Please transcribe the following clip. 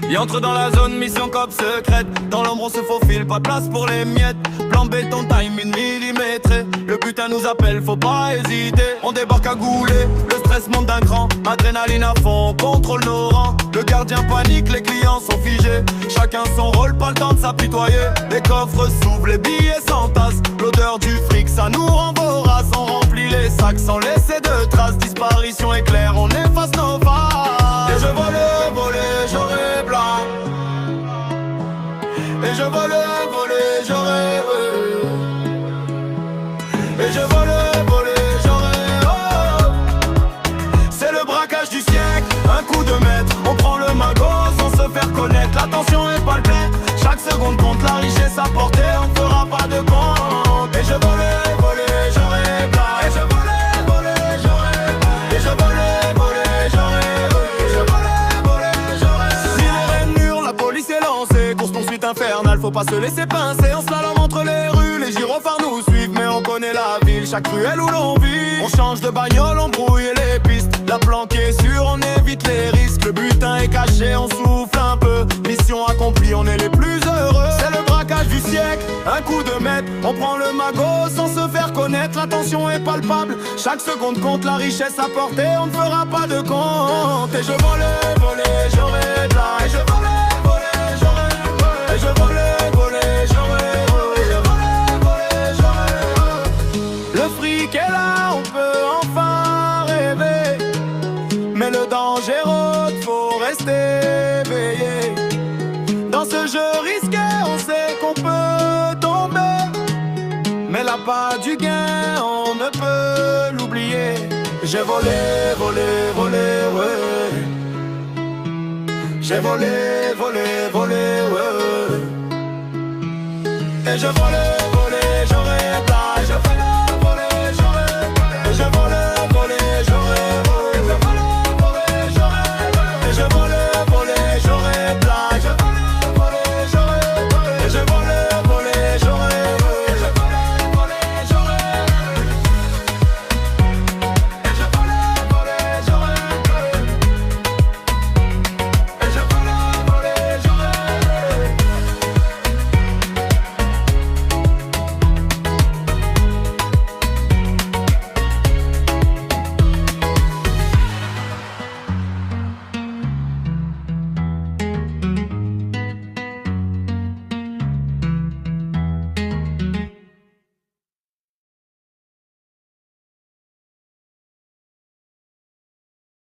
Il entre dans la zone, mission cop secrète. Dans l'ombre on se faufile, pas de place pour les miettes. Plan béton, timing millimétré. Le butin nous appelle, faut pas hésiter. On débarque à gouler, le stress monte d'un cran. Adrénaline à fond, on contrôle nos rangs. Le gardien panique, les clients sont figés. Chacun son rôle, pas le temps de s'apitoyer. Les coffres s'ouvrent, les billets s'entassent. L'odeur du fric, ça nous rend voraces. On remplit les sacs sans laisser de traces. Disparition éclair, on efface nos faces. Et je volais, j'aurais blanc. Et je volais, j'aurais Et je volais, j'aurais C'est le braquage du siècle, un coup de maître. On prend le magot sans se faire connaître. L'attention est palpée, chaque seconde compte. La richesse apportée, on fera pas de compte. Et je volais, j'aurais blanc. Et je volais, j'aurais Et je volais, j'aurais Si les reines hurlent, la police est lancée. Course poursuite infernale, faut pas se laisser pincer. On slalom entre les rues, les gyrophares nous suivent. Mais on connaît la ville, chaque ruelle où l'on vit. On change de bagnole, on brouille les pistes. La planque est sûre, on évite les risques. Le butin est caché, on souffle un peu. Mission accomplie, on est les plus heureux. C'est le braquage du siècle, un coup de maître. On prend le magot sans se faire connaître. L'attention est palpable, chaque seconde compte. La richesse apportée, on ne fera pas de compte. Et je volais, j'aurais de la. Et je volais, j'aurais. Et je volais, j'aurais. Le fric est là, on peut enfin rêver. Mais le danger rôde, faut rester éveillé. Dans ce jeu risqué, on sait qu'on peut tomber. Mais là pas du gain, on ne peut l'oublier. J'ai volé, ouais. J'ai volé, ouais. Et je volais.